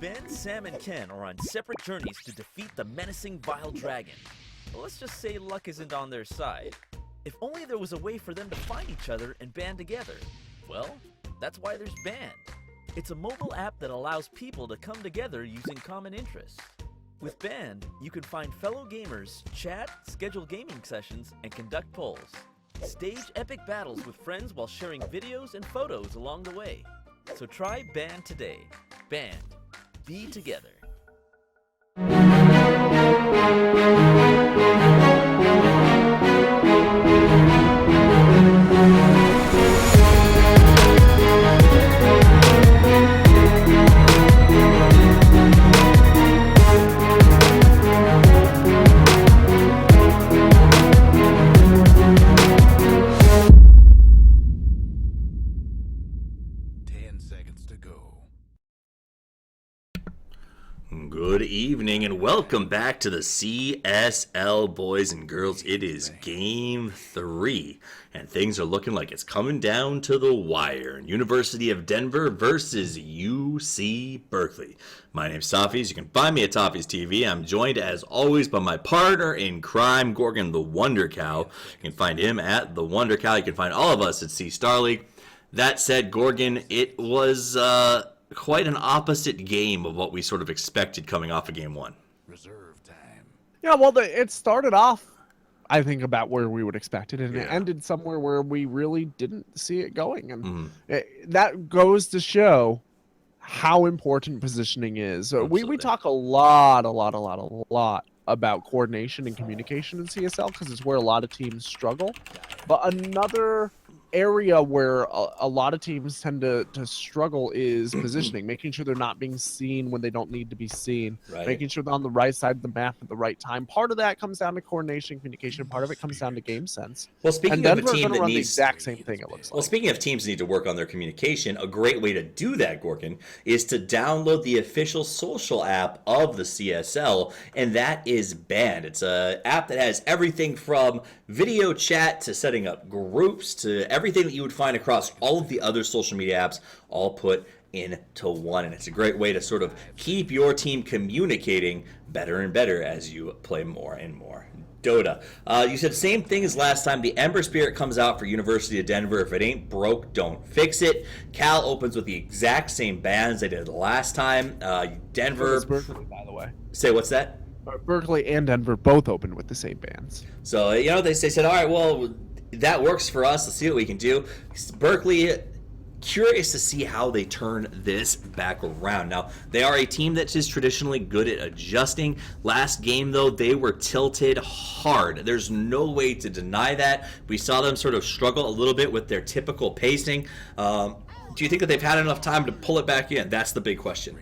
Ben, Sam, and Ken are on separate journeys to defeat the menacing Vile Dragon. But let's just say luck isn't on their side. If only there was a way for them to find each other and band together. Well, that's why there's Band. It's a mobile app that allows people to come together using common interests. With Band, you can find fellow gamers, chat, schedule gaming sessions, and conduct polls. Stage epic battles with friends while sharing videos and photos along the way. So try Band today. Band. Be together. Good evening and welcome back to the CSL, boys and girls. It is Game 3, and things are looking like it's coming down to the wire. University of Denver versus UC Berkeley. My name's Toffees. You can find me at Toffees TV. I'm joined, as always, by my partner in crime, Gorgon the Wonder Cow. You can find him at the Wonder Cow. You can find all of us at C Star League. That said, Gorgon, it was quite an opposite game of what we sort of expected coming off of Game 1. Reserve time. Yeah, well, it started off, I think, about where we would expect it, and it ended somewhere where we really didn't see it going. And that goes to show how important positioning is. We talk a lot about coordination and communication in CSL because it's where a lot of teams struggle. But another area where a lot of teams tend to struggle is positioning, making sure they're not being seen when they don't need to be seen, making sure they're on the right side of the map at the right time. Part of that comes down to coordination, communication. Part of it comes down to game sense. Well, speaking of a team that needs the exact same thing, it looks like. Well, speaking of teams that need to work on their communication, a great way to do that, Gorkin, is to download the official social app of the CSL, and that is Band. It's an app that has everything from video chat to setting up groups to everything that you would find across all of the other social media apps, all put into one. And it's a great way to sort of keep your team communicating better and better as you play more and more Dota. You said same thing as last time. The Ember Spirit comes out for University of Denver. If it ain't broke, don't fix it. Cal opens with the exact same bands they did last time. Denver. Berkeley, by the way. Say what's that? Berkeley and Denver both opened with the same bands. So, they said, all right, well, that works for us. Let's see what we can do. Berkeley, curious to see how they turn this back around. Now, they are a team that is traditionally good at adjusting. Last game, though, they were tilted hard. There's no way to deny that. We saw them sort of struggle a little bit with their typical pacing. Do you think that they've had enough time to pull it back in? That's the big question.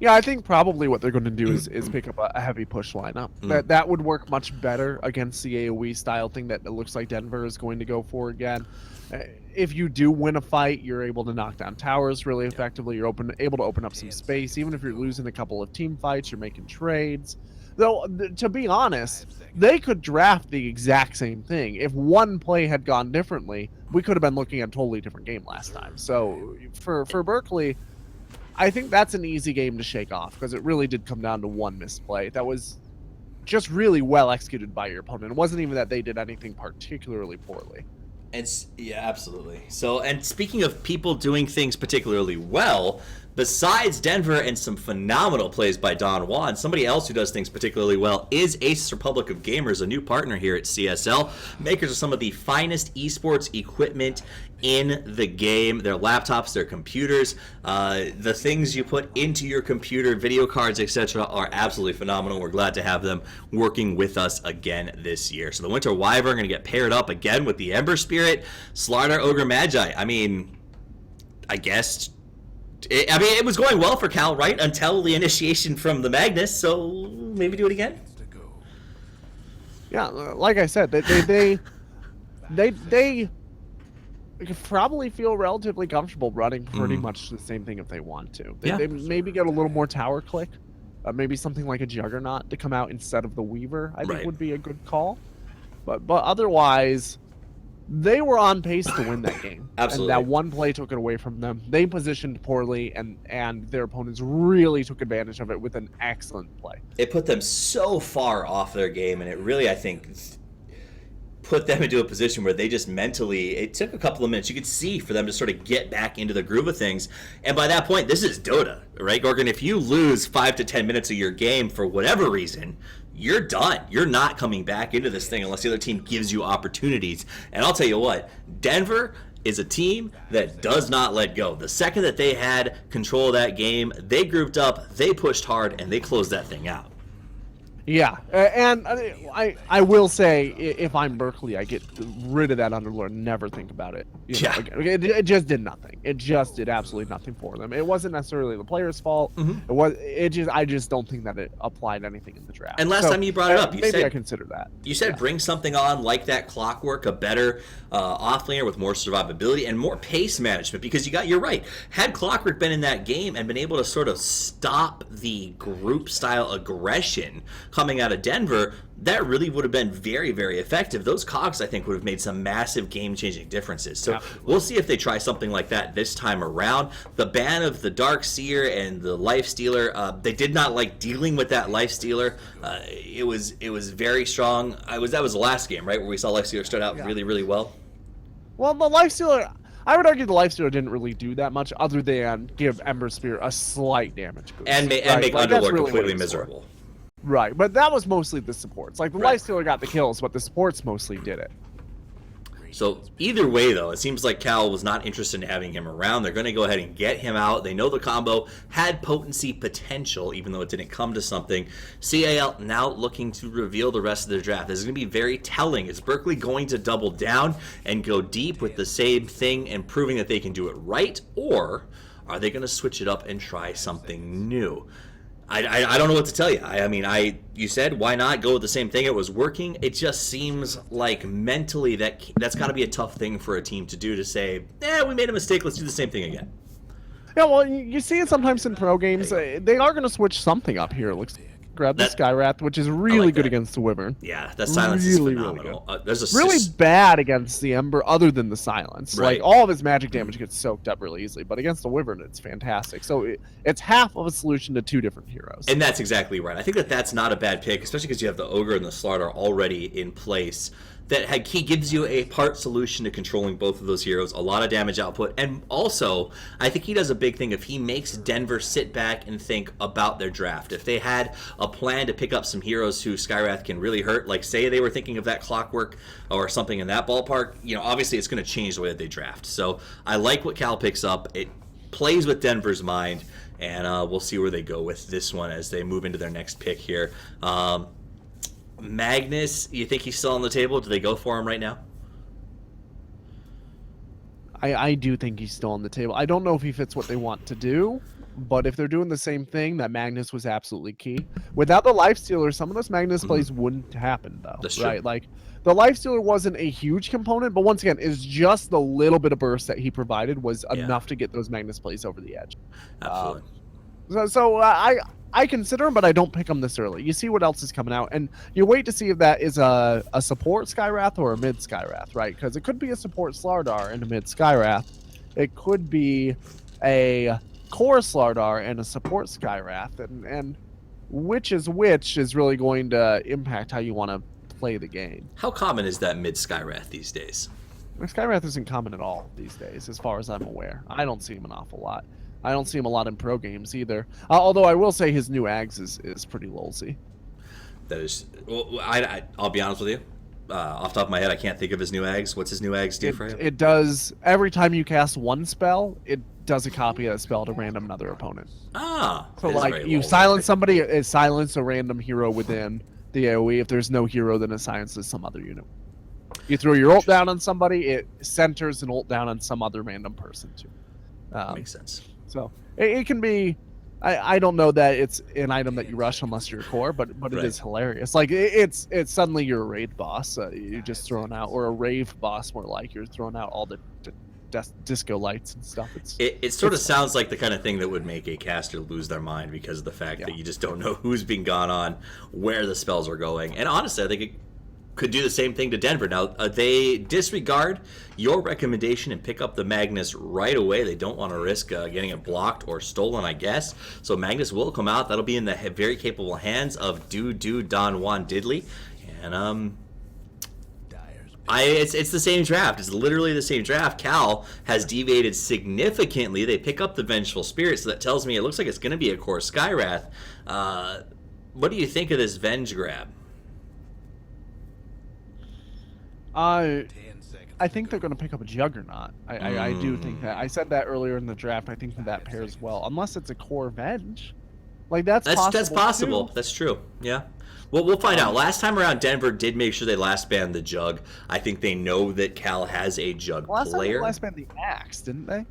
Yeah, I think probably what they're going to do is pick up a heavy push lineup. That would work much better against the AoE style thing that it looks like Denver is going to go for again. If you do win a fight, you're able to knock down towers really effectively. You're able to open up some space. Even if you're losing a couple of team fights, you're making trades. Though, to be honest, they could draft the exact same thing. If one play had gone differently, we could have been looking at a totally different game last time. So for Berkeley, I think that's an easy game to shake off because it really did come down to one misplay that was just really well executed by your opponent. It wasn't even that they did anything particularly poorly. Yeah, absolutely. So, and speaking of people doing things particularly well, besides Denver and some phenomenal plays by Don Juan, somebody else who does things particularly well is Aces Republic of Gamers, a new partner here at CSL. Makers of some of the finest esports equipment in the game. Their laptops, their computers, the things you put into your computer, video cards, etc. are absolutely phenomenal. We're glad to have them working with us again this year. So the Winter Wyvern are going to get paired up again with the Ember Spirit, Slardar Ogre Magi. I mean, I guess... it was going well for Cal, right? Until the initiation from the Magnus, so maybe do it again? Yeah, like I said, they could probably feel relatively comfortable running pretty much the same thing if they want to. They maybe get a little more tower click. Maybe something like a Juggernaut to come out instead of the Weaver, I think would be a good call. But otherwise, they were on pace to win that game. Absolutely. And that one play took it away from them. They positioned poorly, and their opponents really took advantage of it with an excellent play. It put them so far off their game, and it really, I think, put them into a position where they just mentally, it took a couple of minutes, you could see, for them to sort of get back into the groove of things. And by that point, this is Dota, right, Gorgon? If you lose 5 to 10 minutes of your game for whatever reason, you're done. You're not coming back into this thing unless the other team gives you opportunities. And I'll tell you what, Denver is a team that does not let go. The second that they had control of that game, they grouped up, they pushed hard, and they closed that thing out. Yeah, and I will say, if I'm Berkeley, I get rid of that Underlord and never think about it. Yeah. It just did nothing. It just did absolutely nothing for them. It wasn't necessarily the player's fault. I just don't think that it applied anything in the draft. And last time you brought it up, you maybe said, I consider that. You said bring something on like that Clockwork, a better offlaner with more survivability and more pace management, because you're right. Had Clockwork been in that game and been able to sort of stop the group style aggression coming out of Denver, that really would have been very, very effective. Those cogs, I think, would have made some massive game-changing differences. So we'll see if they try something like that this time around. The ban of the Dark Seer and the Life Stealer, they did not like dealing with that Life Stealer. It was very strong. That was the last game, right, where we saw Life Stealer start out really, really well? Well, the Life Stealer, I would argue the Life Stealer didn't really do that much other than give Ember Spear a slight damage boost. And make Underlord completely miserable. Right, but that was mostly the supports. Like, the Life Stealer got the kills, but the supports mostly did it. So either way, though, it seems like Cal was not interested in having him around. They're going to go ahead and get him out. They know the combo had potency potential, even though it didn't come to something. CAL now looking to reveal the rest of their draft. This is going to be very telling. Is Berkeley going to double down and go deep with the same thing and proving that they can do it right? Or are they going to switch it up and try something new? I don't know what to tell you. You said, why not go with the same thing? It was working. It just seems like mentally that's got to be a tough thing for a team to do, to say, we made a mistake, let's do the same thing again. Yeah, well, you see it sometimes in pro games. They are going to switch something up here. It looks grab the Skywrath, which is really good against the Wyvern. Yeah, that silence is phenomenal. There's really bad against the Ember, other than the silence. Right. Like, all of his magic damage gets soaked up really easily, but against the Wyvern, it's fantastic. So it's half of a solution to two different heroes. And that's exactly right. I think that's not a bad pick, especially because you have the Ogre and the Slardar already in place. That he gives you a part solution to controlling both of those heroes, a lot of damage output, and also, I think he does a big thing if he makes Denver sit back and think about their draft. If they had a plan to pick up some heroes who Skywrath can really hurt, like say they were thinking of that Clockwork or something in that ballpark, obviously it's going to change the way that they draft. So I like what Cal picks up. It plays with Denver's mind, and we'll see where they go with this one as they move into their next pick here. Magnus, you think he's still on the table? Do they go for him right now? I do think he's still on the table. I don't know if he fits what they want to do, but if they're doing the same thing, that Magnus was absolutely key. Without the Lifestealer, some of those Magnus plays wouldn't happen, though. That's true. Right? Like, the Lifestealer wasn't a huge component, but once again, it's just the little bit of burst that he provided was enough to get those Magnus plays over the edge. Absolutely. I consider him, but I don't pick him this early. You see what else is coming out, and you wait to see if that is a support Skywrath or a mid Skywrath, right? Because it could be a support Slardar and a mid Skywrath. It could be a core Slardar and a support Skywrath, and which is really going to impact how you want to play the game. How common is that mid Skywrath these days? Skywrath isn't common at all these days, as far as I'm aware. I don't see him an awful lot. I don't see him a lot in pro games either. Although I will say his new Ags is pretty lolsy. That is, well, I'll be honest with you. Off the top of my head, I can't think of his new Ags. What's his new Ags do for him? It does, every time you cast one spell, it does a copy of that spell to random another opponent. So like you silence somebody, it silences a random hero within the AoE. If there's no hero, then it silences some other unit. You throw your ult down on somebody, it centers an ult down on some other random person too. Makes sense. So it can be. I don't know that it's an item that you rush unless you're core, but it is hilarious. Like it's suddenly you're a raid boss. You're just throwing out, or a rave boss more like you're throwing out all the disco lights and stuff. It sort of sounds like the kind of thing that would make a caster lose their mind because of the fact that you just don't know who's being gone on, where the spells are going, and honestly, I think it could do the same thing to Denver. Now, they disregard your recommendation and pick up the Magnus right away. They don't want to risk getting it blocked or stolen, I guess. So Magnus will come out. That'll be in the very capable hands of Don Juan Diddley. And it's the same draft. It's literally the same draft. Cal has deviated significantly. They pick up the Vengeful Spirit, so that tells me it looks like it's going to be a core Skywrath. What do you think of this Venge grab? I think they're going to pick up a Juggernaut. I do think that. I said that earlier in the draft. I think that pairs well, unless it's a core Venge. Like that's possible. That's possible. Too. That's true. Yeah. Well, we'll find out. Last time around, Denver did make sure they last banned the Jug. I think they know that Cal has a Jug player. Last time they last banned the Axe, didn't they?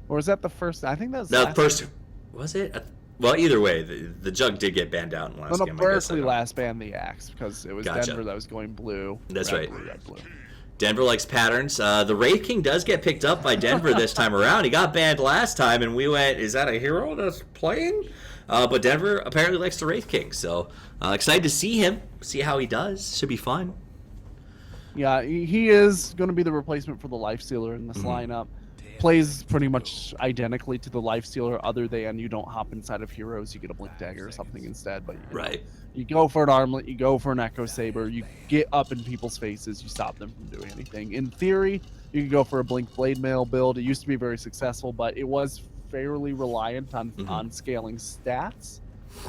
Or was that the first? I think that was the first. Was it? Well, either way, the Jug did get banned out in the last game. Berkeley last banned the Axe because it was Denver that was going blue. That's red, right. Blue, red, blue. Denver likes patterns. The Wraith King does get picked up by Denver this time around. He got banned last time, and we went, is that a hero that's playing? But Denver apparently likes the Wraith King, so excited to see him, see how he does. Should be fun. Yeah, he is going to be the replacement for the Lifestealer in this lineup. Plays pretty much identically to the Lifestealer, other than you don't hop inside of heroes, you get a Blink Dagger or something instead. But you go for an Armlet, you go for an Echo Saber, you get up in people's faces, you stop them from doing anything. In theory, you can go for a Blink Blade Mail build. It used to be very successful, but it was fairly reliant on scaling stats.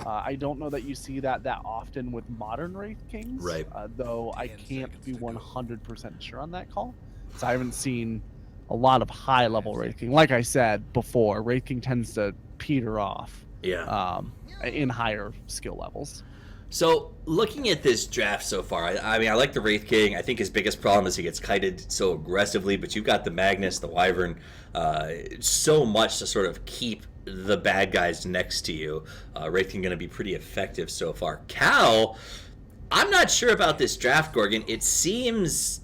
I don't know that you see that often with modern Wraith Kings, though I can't be 100% sure on that call. So I haven't seen a lot of high-level Wraith King. Like I said before, Wraith King tends to peter off in higher skill levels. So, looking at this draft so far, I mean, I like the Wraith King. I think his biggest problem is he gets kited so aggressively, but you've got the Magnus, the Wyvern, so much to sort of keep the bad guys next to you. Wraith King going to be pretty effective so far. Cal, I'm not sure about this draft, Gorgon. It seems...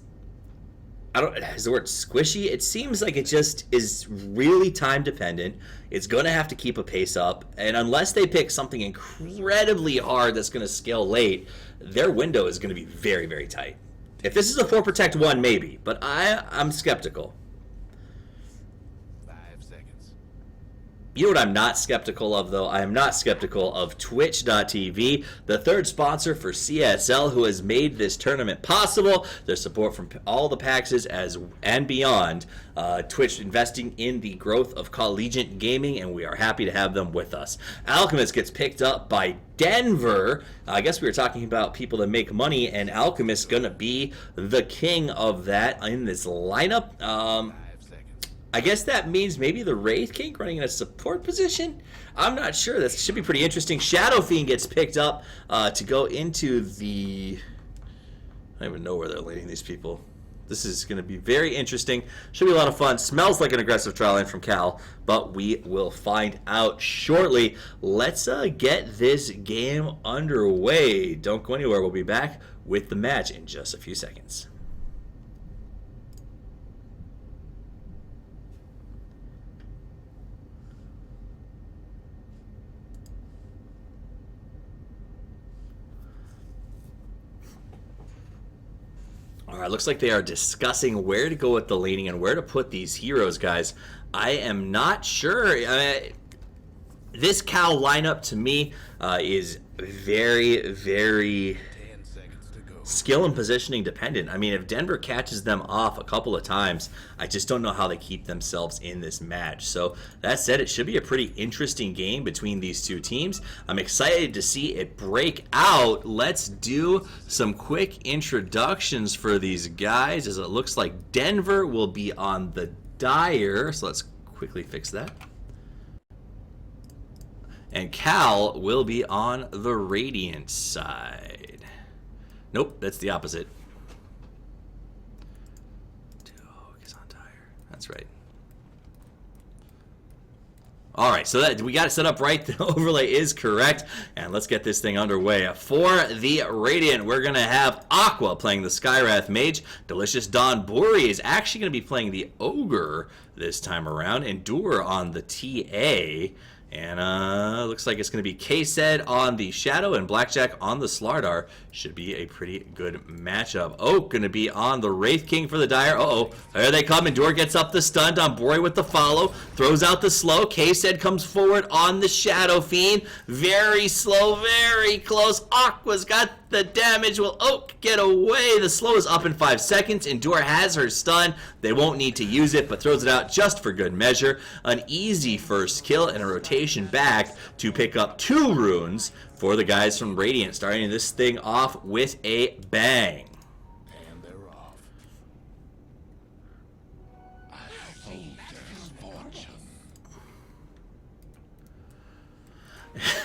is the word squishy? It seems like it just is really time dependent. It's going to have to keep a pace up, and unless they pick something incredibly hard that's going to scale late, their window is going to be very, very tight. If this is a 4 Protect 1, maybe, but I'm skeptical. You know what I'm not skeptical of, though? I am not skeptical of Twitch.tv, the third sponsor for CSL, who has made this tournament possible. Their support from all the PAXs and beyond. Twitch investing in the growth of collegiate gaming, and we are happy to have them with us. Alchemist gets picked up by Denver. I guess we were talking about people that make money, and Alchemist going to be the king of that in this lineup. I guess that means maybe the Wraith King running in a support position? I'm not sure. That should be pretty interesting. Shadow Fiend gets picked up to go into the... I don't even know where they're leading these people. This is going to be very interesting. Should be a lot of fun. Smells like an aggressive trial line from Cal, but we will find out shortly. Let's get this game underway. Don't go anywhere. We'll be back with the match in just a few seconds. All right, looks like they are discussing where to go with the laning and where to put these heroes, guys. I am not sure. This Cal lineup, to me, is very, very skill and positioning dependent. I mean, if Denver catches them off a couple of times, I just don't know how they keep themselves in this match. So that said, it should be a pretty interesting game between these two teams. I'm excited to see it break out. Let's do some quick introductions for these guys, as it looks like Denver will be on the Dire. So let's quickly fix that. And Cal will be on the Radiant side. Nope, that's the opposite. Is on Dire. That's right. All right, so that we got it set up right. The overlay is correct, and let's get this thing underway. For the Radiant, we're gonna have Aqua playing the Skywrath Mage. Delicious Don Buri is actually gonna be playing the Ogre this time around, and Dur on the TA. And looks like it's going to be K-Sed on the Shadow and Blackjack on the Slardar. Should be a pretty good matchup. Oak going to be on the Wraith King for the Dire. Uh-oh. There they come. Endure gets up the stun. Donbori with the follow. Throws out the slow. K-Sed comes forward on the Shadow Fiend. Very slow. Very close. Aqua's got the damage. Will Oak get away? The slow is up in 5 seconds. Endure has her stun. They won't need to use it, but throws it out just for good measure. An easy first kill and a rotation back to pick up 2 runes for the guys from Radiant, starting this thing off with a bang. And they're off. I think there's fortune.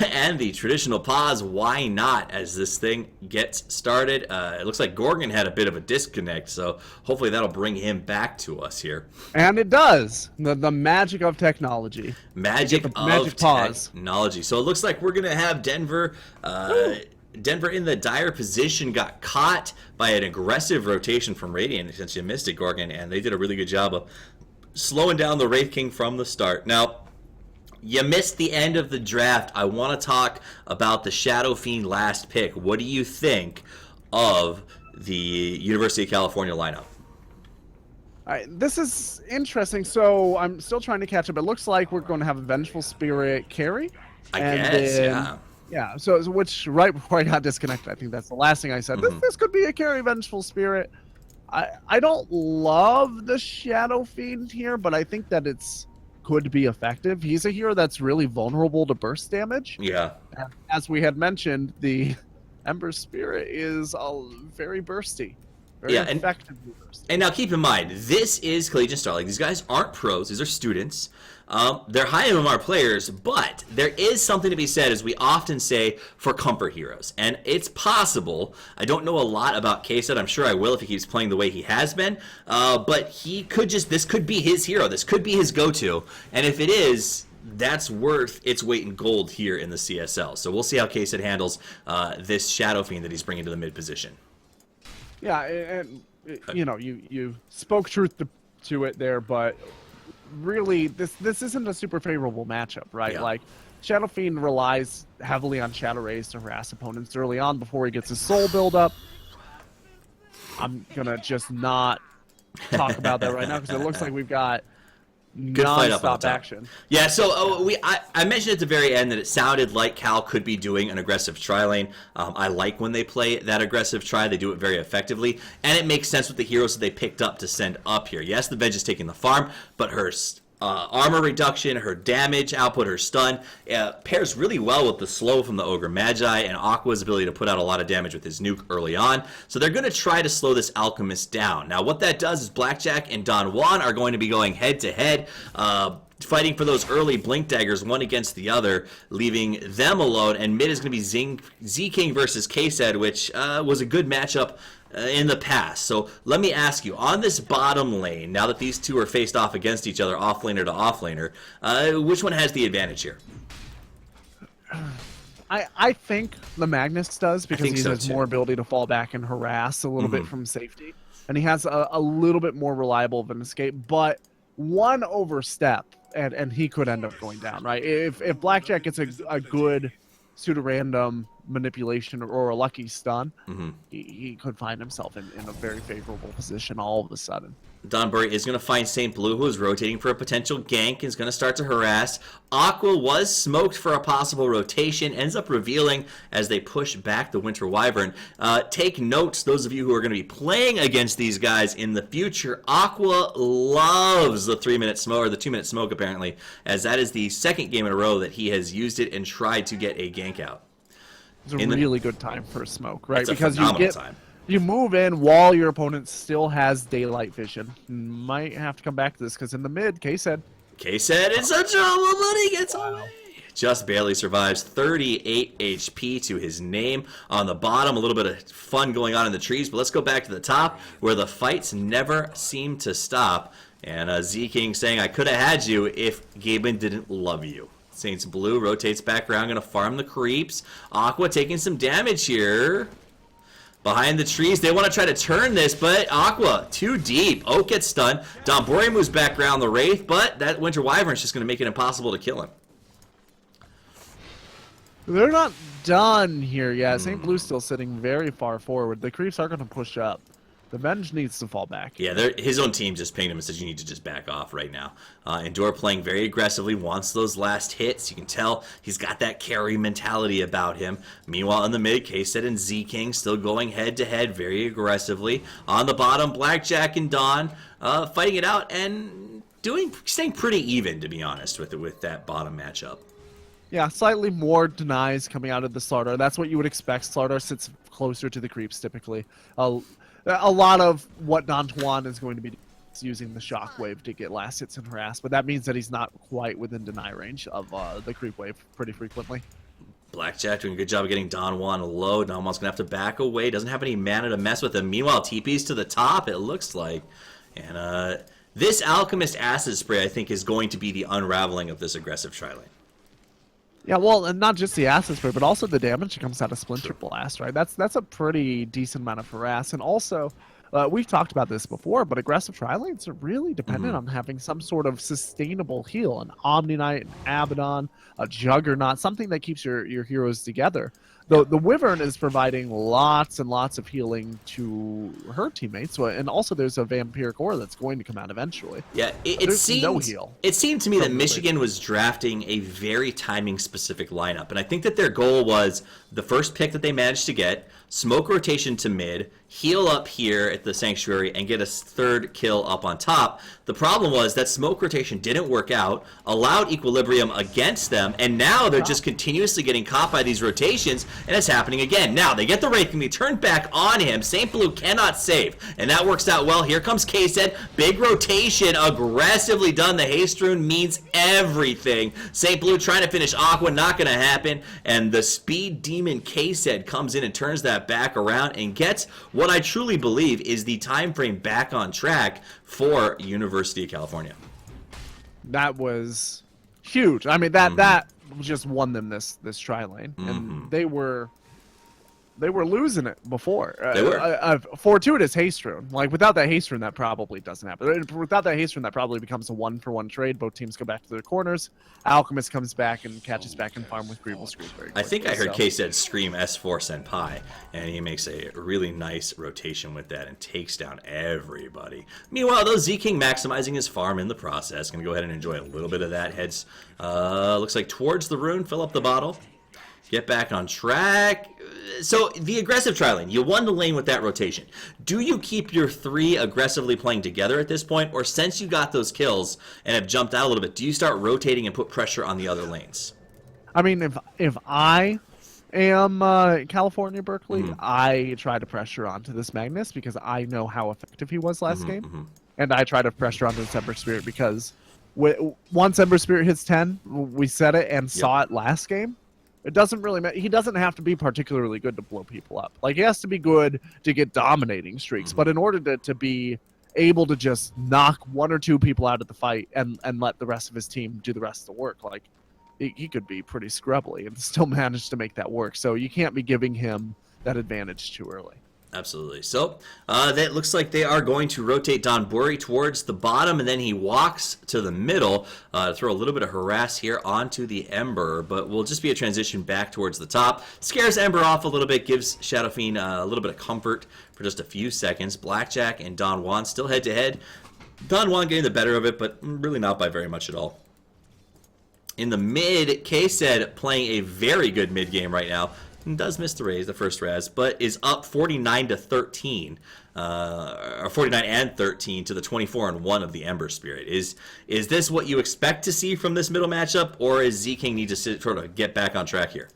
And the traditional pause, why not, as this thing gets started. It looks like Gorgon had a bit of a disconnect, so hopefully that'll bring him back to us here. And it does. The magic of technology. Magic pause. Technology. So it looks like we're going to have Denver. Denver in the dire position got caught by an aggressive rotation from Radiant since you missed it, Gorgon, and they did a really good job of slowing down the Wraith King from the start. Now, you missed the end of the draft. I want to talk about the Shadow Fiend last pick. What do you think of the University of California lineup? All right, this is interesting. So I'm still trying to catch up. It looks like we're going to have a Vengeful Spirit carry. I guess, yeah. Yeah, so which right before I got disconnected, I think that's the last thing I said. This could be a carry Vengeful Spirit. I don't love the Shadow Fiend here, but I think that it's could be effective. He's a hero that's really vulnerable to burst damage. Yeah. And as we had mentioned, the Ember Spirit is very bursty. Very effectively bursty. And now keep in mind, this is Collegiate Starlight. These guys aren't pros. These are students. They're high MMR players, but there is something to be said, as we often say, for comfort heroes. And it's possible. I don't know a lot about K-Sed. I'm sure I will if he keeps playing the way he has been. But he could this could be his hero. This could be his go-to. And if it is, that's worth its weight in gold here in the CSL. So we'll see how K-Sed handles this Shadow Fiend that he's bringing to the mid position. Yeah, and you know, you spoke truth to it there, but really, this isn't a super favorable matchup, right? Yeah. Like, Shadow Fiend relies heavily on Shadow Rays to harass opponents early on before he gets his soul build-up. I'm gonna just not talk about that right now because it looks like we've got Good fight up on the non-stop top. action. Yeah, so I mentioned at the very end that it sounded like Cal could be doing an aggressive tri lane. I like when they play that aggressive tri. They do it very effectively, and it makes sense with the heroes that they picked up to send up here. Yes, the Veg is taking the farm, but her armor reduction, her damage output, her stun pairs really well with the slow from the Ogre Magi and Aqua's ability to put out a lot of damage with his nuke early on. So they're going to try to slow this Alchemist down. Now what that does is Blackjack and Don Juan are going to be going head to head, fighting for those early Blink Daggers one against the other, leaving them alone. And mid is going to be Z-King versus K-Sed, which was a good matchup in the past. So let me ask you, on this bottom lane, now that these two are faced off against each other, offlaner to offlaner, which one has the advantage here? I think the Magnus does because he has too. more ability to fall back and harass a little bit from safety. And he has a little bit more reliable of an escape, but one overstep and he could end up going down, right? If Blackjack gets a good pseudo-random manipulation or a lucky stun, he could find himself in a very favorable position all of a sudden. Donbury is going to find St. Blue, who is rotating for a potential gank, is going to start to harass. Aqua was smoked for a possible rotation, ends up revealing as they push back the Winter Wyvern. Take notes, those of you who are going to be playing against these guys in the future. Aqua loves the 3-minute smoke, or the 2-minute smoke apparently, as that is the second game in a row that he has used it and tried to get a gank out. It's a really good time for a smoke, right? It's a because phenomenal time. You move in while your opponent still has daylight vision. Might have to come back to this because in the mid, K-Sed in some trouble, but he gets away. Just barely survives. 38 HP to his name. On the bottom, a little bit of fun going on in the trees, but let's go back to the top where the fights never seem to stop. And Z-King saying, I could have had you if Gaben didn't love you. Saints Blue rotates back around, going to farm the creeps. Aqua taking some damage here. Behind the trees, they want to try to turn this, but Aqua, too deep. Oak gets stunned. Donbori moves back around the Wraith, but that Winter Wyvern is just going to make it impossible to kill him. They're not done here yet. St. Blue's still sitting very far forward. The creeps are going to push up. The bench needs to fall back. Yeah, his own team just pinged him and says you need to just back off right now. Endure playing very aggressively, wants those last hits. You can tell he's got that carry mentality about him. Meanwhile, in the mid, K-Set and Z-King still going head-to-head very aggressively. On the bottom, Blackjack and Dawn fighting it out and staying pretty even, to be honest, with that bottom matchup. Yeah, slightly more denies coming out of the Slardar. That's what you would expect. Slardar sits closer to the creeps typically. A lot of what Don Juan is going to be using the shockwave to get last hits and harass, but that means that he's not quite within deny range of the creep wave pretty frequently. Blackjack doing a good job of getting Don Juan low. Don Juan's going to have to back away. Doesn't have any mana to mess with him. Meanwhile, TP's to the top, it looks like. And this Alchemist Acid Spray, I think, is going to be the unraveling of this aggressive tri-lane. Yeah, well, and not just the acid spray, but also the damage that comes out of Splinter Blast, right? That's a pretty decent amount of harass. And also, we've talked about this before, but aggressive tri-lanes are really dependent on having some sort of sustainable heal. An Omni Knight, an Abaddon, a Juggernaut, something that keeps your heroes together. The Wyvern is providing lots and lots of healing to her teammates, and also there's a Vampiric Ore that's going to come out eventually. Yeah, it seemed no heal. It seemed to me that Michigan was drafting a very timing-specific lineup, and I think that their goal was the first pick that they managed to get, smoke rotation to mid, heal up here at the Sanctuary, and get a third kill up on top. The problem was that smoke rotation didn't work out, allowed Equilibrium against them, and now they're just continuously getting caught by these rotations, and it's happening again. Now, they get the Wraith, and they turn back on him. St. Blue cannot save, and that works out well. Here comes K-Set. Big rotation, aggressively done. The Haste Rune means everything. St. Blue trying to finish Aqua, not going to happen, and the Speed Demon K-Set comes in and turns that back around and gets what I truly believe is the time frame back on track for University of California. That was huge. I mean, that just won them this tri-lane, and they were losing it before. They were. Fortuitous Haste Rune. Like, without that Haste Rune, that probably doesn't happen. Without that Haste Rune, that probably becomes a one-for-one trade. Both teams go back to their corners. Alchemist comes back and catches back and farm with Greeble Scream very quickly. I think I heard K-Set scream S4 Senpai, and he makes a really nice rotation with that and takes down everybody. Meanwhile, though, Z-King maximizing his farm in the process. Going to go ahead and enjoy a little bit of that. Heads, looks like towards the rune, fill up the bottle. Get back on track. So, the aggressive tri-lane, you won the lane with that rotation. Do you keep your three aggressively playing together at this point? Or since you got those kills and have jumped out a little bit, do you start rotating and put pressure on the other lanes? I mean, if I am California Berkeley, I try to pressure onto this Magnus because I know how effective he was last game. And I try to pressure onto this Ember Spirit because once Ember Spirit hits 10, we said it and saw it last game. It doesn't really matter. He doesn't have to be particularly good to blow people up. Like, he has to be good to get dominating streaks. But in order to be able to just knock one or two people out of the fight and let the rest of his team do the rest of the work, like, he could be pretty scrubbly and still manage to make that work. So you can't be giving him that advantage too early. Absolutely. So, that looks like they are going to rotate Don Buri towards the bottom, and then he walks to the middle to throw a little bit of harass here onto the Ember, but will just be a transition back towards the top. Scares Ember off a little bit, gives Shadow Fiend a little bit of comfort for just a few seconds. Blackjack and Don Juan still head-to-head. Don Juan getting the better of it, but really not by very much at all. In the mid, K-Set playing a very good mid game right now. Does miss the first res, but is up 49-13, or 49 and 13 to the 24-1 of the Ember Spirit. Is this what you expect to see from this middle matchup, or is Z-King need to sort of get back on track here?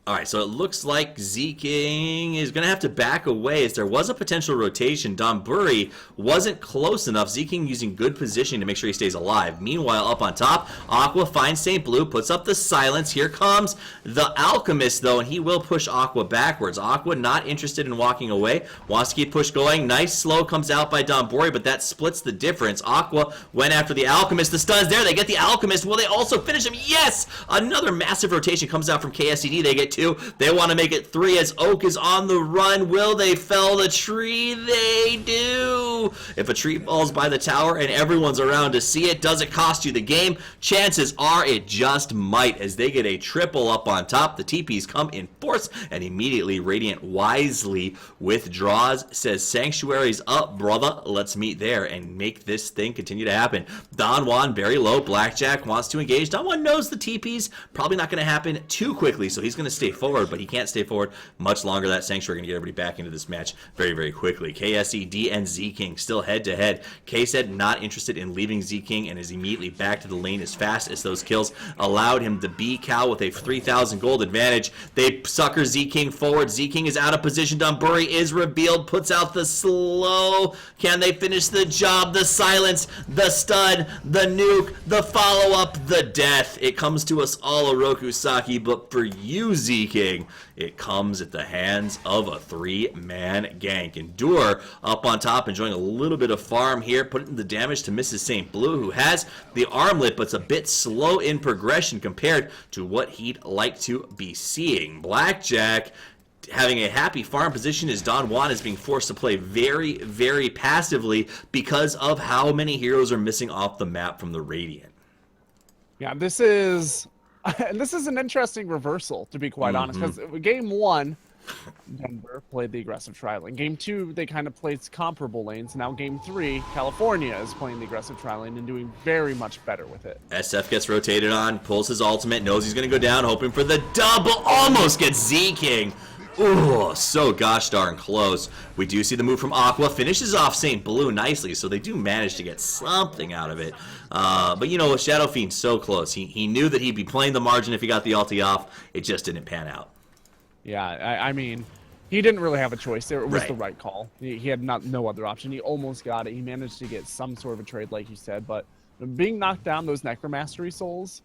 All right, so it looks like Z-King is going to have to back away as there was a potential rotation. Don Buri wasn't close enough. Z-King using good positioning to make sure he stays alive. Meanwhile, up on top, Aqua finds St. Blue, puts up the silence. Here comes the Alchemist, though, and he will push Aqua backwards. Aqua not interested in walking away. Wants to keep push going. Nice slow comes out by Don Buri, but that splits the difference. Aqua went after the Alchemist. The stun's there. They get the Alchemist. Will they also finish him? Yes! Another massive rotation comes out from KSCD. They get 2. They want to make it 3 as Oak is on the run. Will they fell the tree? They do. If a tree falls by the tower and everyone's around to see it, does it cost you the game? Chances are it just might, as they get a triple up on top. The TPs come in force, and immediately Radiant wisely withdraws, says Sanctuary's up, brother. Let's meet there and make this thing continue to happen. Don Juan very low. Blackjack wants to engage. Don Juan knows the TP's probably not going to happen too quickly, so he's going to stay forward, but he can't stay forward much longer. That Sanctuary going to get everybody back into this match very, very quickly. KSED and Z-King still head-to-head. K-Said not interested in leaving Z-King and is immediately back to the lane as fast as those kills allowed him to be Cal with a 3,000 gold advantage. They sucker Z-King forward. Z-King is out of position. Dunbury is revealed, puts out the slow. Can they finish the job? The silence, the stun, the nuke, the follow-up, the death. It comes to us all, Oroku Saki, but for you, Z-King, it comes at the hands of a 3-man gank. Endure up on top, enjoying a little bit of farm here, putting the damage to Mrs. St. Blue, who has the armlet, but's a bit slow in progression compared to what he'd like to be seeing. Blackjack having a happy farm position as Don Juan is being forced to play very, very passively because of how many heroes are missing off the map from the Radiant. Yeah, this is an interesting reversal, to be quite honest, because game 1, Denver played the aggressive tri-lane. Game 2, they kind of played comparable lanes. Now game 3, California is playing the aggressive tri-lane and doing very much better with it. SF gets rotated on, pulls his ultimate, knows he's going to go down, hoping for the double, almost gets Z-King. Oh, so gosh darn close. We do see the move from Aqua, finishes off St. Blue nicely, so they do manage to get something out of it. But you know, Shadow Fiend so close. He knew that he'd be playing the margin if he got the ulti off. It just didn't pan out. Yeah, I mean, he didn't really have a choice there. It was Right. the right call. He had no other option. He almost got it. He managed to get some sort of a trade, like you said, but being knocked down those Necromastery souls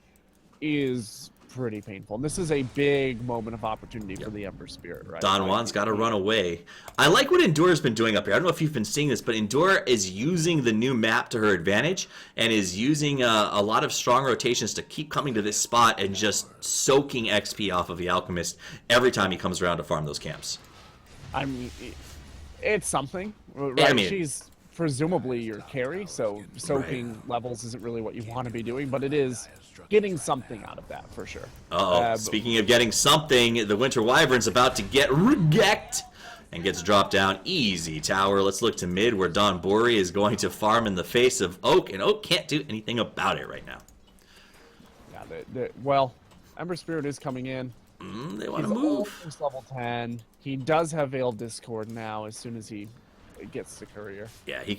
is pretty painful. And this is a big moment of opportunity for the Ember Spirit, right? Don Juan's got to run away. I like what Endure's been doing up here. I don't know if you've been seeing this, but Endure is using the new map to her advantage and is using a lot of strong rotations to keep coming to this spot and just soaking XP off of the Alchemist every time he comes around to farm those camps. I mean, it's something, right? Yeah, I mean, she's presumably your carry, so soaking levels isn't really what you want to be doing, but it is getting something out of that for sure. Speaking of getting something, the Winter Wyvern's about to get reject and gets dropped down. Easy tower. Let's look to mid where Don Bori is going to farm in the face of Oak, and Oak can't do anything about it right now. Yeah, well, Ember Spirit is coming in. They want to move. He's level 10. He does have Veil of Discord now as soon as he gets the courier. Yeah, he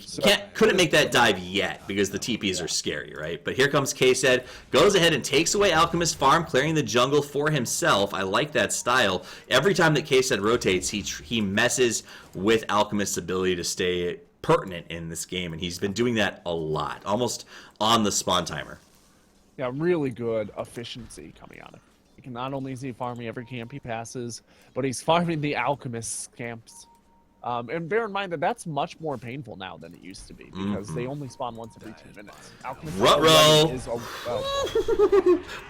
couldn't make that dive yet because the TPs are scary, right? But here comes K-Said, goes ahead and takes away Alchemist farm, clearing the jungle for himself. I like that style. Every time that K-Said rotates, he messes with Alchemist's ability to stay pertinent in this game, and he's been doing that a lot, almost on the spawn timer. Yeah, really good efficiency coming out of it. He can not only is he farming every camp he passes, but he's farming the Alchemist camps. And bear in mind that that's much more painful now than it used to be because they only spawn once every 2 minutes. Alchemist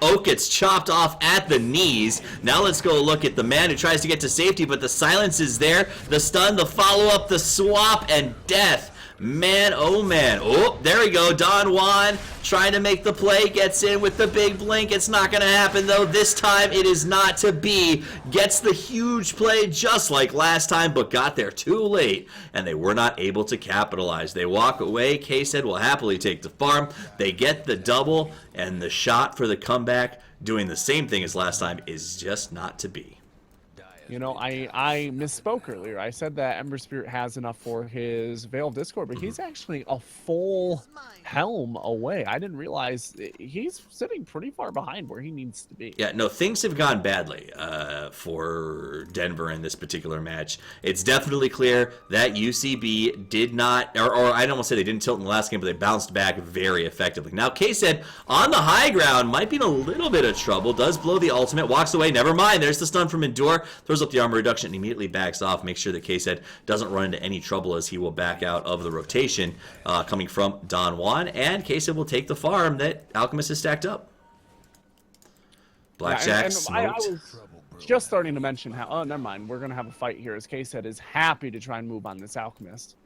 Oak gets chopped off at the knees. Now let's go look at the man who tries to get to safety, but the silence is there. The stun, the follow-up, the swap, and death. Man, oh man. Oh, there we go. Don Juan trying to make the play. Gets in with the big blink. It's not going to happen, though. This time it is not to be. Gets the huge play just like last time, but got there too late, and they were not able to capitalize. They walk away. K-Said will happily take the farm. They get the double, and the shot for the comeback, doing the same thing as last time, is just not to be. You know, I misspoke earlier. I said that Ember Spirit has enough for his Veil of Discord, but he's actually a full helm away. I didn't realize he's sitting pretty far behind where he needs to be. Yeah, no, things have gone badly for Denver in this particular match. It's definitely clear that UCB did not, or I don't want to say they didn't tilt in the last game, but they bounced back very effectively. Now, K-Said on the high ground might be in a little bit of trouble, does blow the ultimate, walks away, never mind, there's the stun from Endure, throws up the armor reduction and immediately backs off. Make sure that K-Said doesn't run into any trouble as he will back out of the rotation coming from Don Juan, and K-Said will take the farm that Alchemist has stacked up. Blackjack smoked. just starting to mention how, oh, never mind, we're going to have a fight here, as K-Set is happy to try and move on this Alchemist.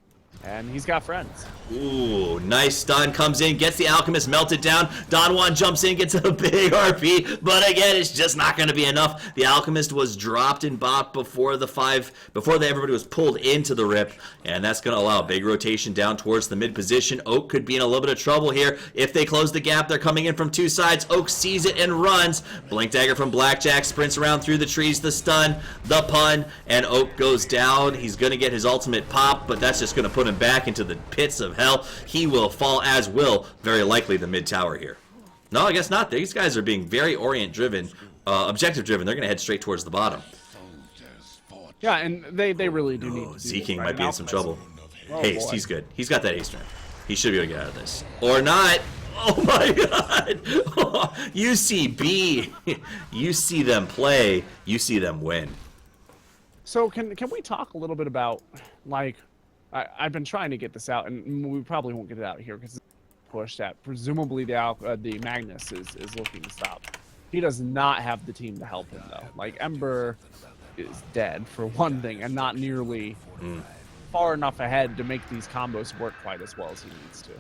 And he's got friends. Ooh, nice stun, comes in, gets the Alchemist melted down. Don Juan jumps in, gets a big RP, but again, it's just not going to be enough. The Alchemist was dropped in bot before everybody was pulled into the rip, and that's going to allow a big rotation down towards the mid position. Oak could be in a little bit of trouble here. If they close the gap, they're coming in from two sides. Oak sees it and runs. Blink Dagger from Blackjack sprints around through the trees, the stun, the pun, and Oak goes down. He's going to get his ultimate pop, but that's just going to put him back into the pits of hell. He will fall, as will very likely the mid tower here. No, I guess not. These guys are being very orient driven, objective driven. They're going to head straight towards the bottom. Yeah, and they really do need to do Z-King this, might be in some trouble. Oh, Haste, boy. he's good. He's got that haste round. He should be able to get out of this. Or not. Oh my god. UCB. You see them play. You see them win. So can we talk a little bit about, like, I've been trying to get this out, and we probably won't get it out here because it's pushed at. Presumably the Magnus is looking to stop. He does not have the team to help him, though. Like, Ember is dead, for one thing, and not nearly far enough ahead to make these combos work quite as well as he needs to.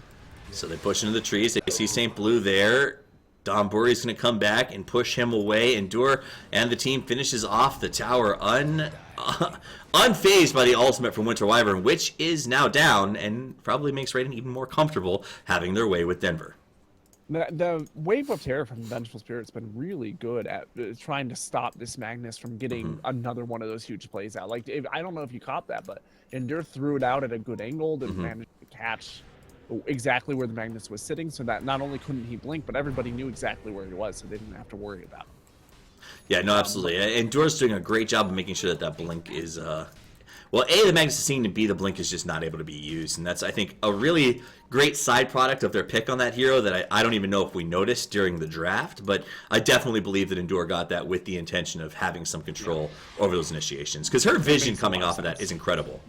So they push into the trees. They see St. Blue there. Don Buri's going to come back and push him away. Endure, and the team finishes off the tower unfazed by the ultimate from Winter Wyvern, which is now down and probably makes Raiden even more comfortable having their way with Denver. The wave of terror from Vengeful Spirit's been really good at trying to stop this Magnus from getting another one of those huge plays out. Like, I don't know if you caught that, but Endure threw it out at a good angle to manage to catch exactly where the Magnus was sitting, so that not only couldn't he blink, but everybody knew exactly where he was, so they didn't have to worry about it. Yeah, no, absolutely. Endure's doing a great job of making sure that blink is, well, A, the Magnus is seen, and B, the blink is just not able to be used. And that's, I think, a really great side product of their pick on that hero that I don't even know if we noticed during the draft, but I definitely believe that Endure got that with the intention of having some control over those initiations, because her vision coming off of that is incredible.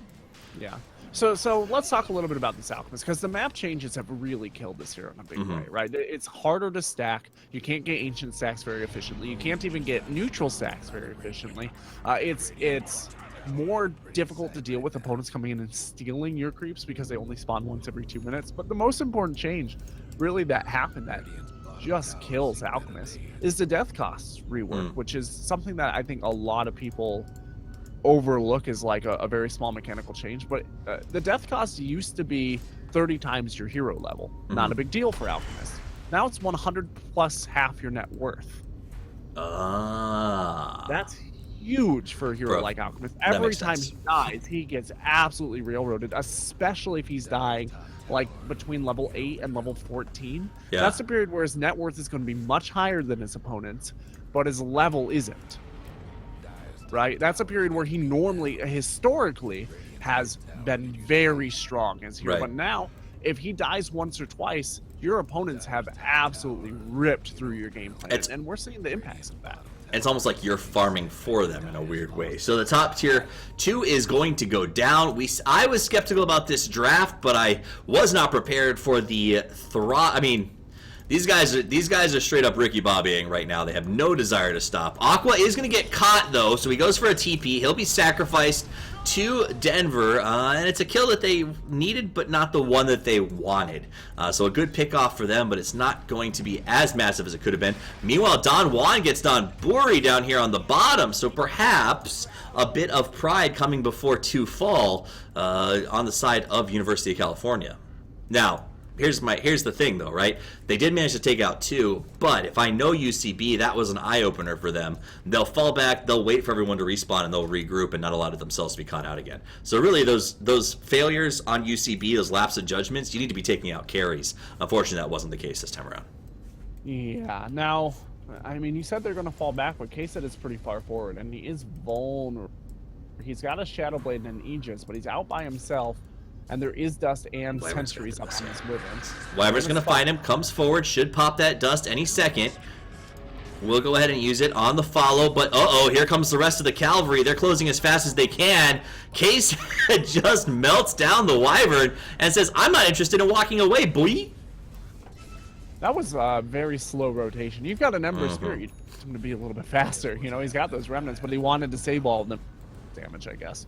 Yeah. So let's talk a little bit about this Alchemist, because the map changes have really killed this hero in a big way, right? It's harder to stack. You can't get ancient stacks very efficiently. You can't even get neutral stacks very efficiently. It's more difficult to deal with opponents coming in and stealing your creeps because they only spawn once every 2 minutes. But the most important change, really, that happened that just kills Alchemist is the death costs rework, which is something that I think a lot of people overlook as like a very small mechanical change. But the death cost used to be 30 times your hero level. Not a big deal for Alchemist. Now it's 100 plus half your net worth. That's huge for a hero like Alchemist. Every time he dies, he gets absolutely railroaded, especially if he's dying like between level 8 and level 14. Yeah. That's a period where his net worth is going to be much higher than his opponent's, but his level isn't. Right? That's a period where he normally, historically, has been very strong as hero. Right. But now, if he dies once or twice, your opponents have absolutely ripped through your game plan. And we're seeing the impacts of that. It's almost like you're farming for them in a weird way. So the top tier 2 is going to go down. I was skeptical about this draft, but I was not prepared for the I mean, these guys are straight up Ricky Bobbying right now. They have no desire to stop. Aqua is going to get caught though, so he goes for a TP. He'll be sacrificed to Denver, and it's a kill that they needed, but not the one that they wanted. So a good pick off for them, but it's not going to be as massive as it could have been. Meanwhile, Don Juan gets Don Buri down here on the bottom, so perhaps a bit of pride coming before two fall on the side of University of California. Now, here's the thing though, right? They did manage to take out 2, but if I know UCB, that was an eye-opener for them. They'll fall back, they'll wait for everyone to respawn, and they'll regroup and not allow themselves to be caught out again. So really, those failures on UCB, those lapse of judgments, you need to be taking out carries. Unfortunately, that wasn't the case this time around. Yeah, now, I mean, you said they're going to fall back, but K-Set is pretty far forward, and he is vulnerable. He's got a Shadow Blade and an Aegis, but he's out by himself. And there is dust and sentries up on his Wyvern. Wyvern's going to find him, comes forward, should pop that dust any second. We'll go ahead and use it on the follow, but here comes the rest of the cavalry. They're closing as fast as they can. Case just melts down the Wyvern and says, I'm not interested in walking away, boy. That was very slow rotation. You've got an Ember Spirit. You want him to be a little bit faster. You know, he's got those remnants, but he wanted to save all of them damage, I guess.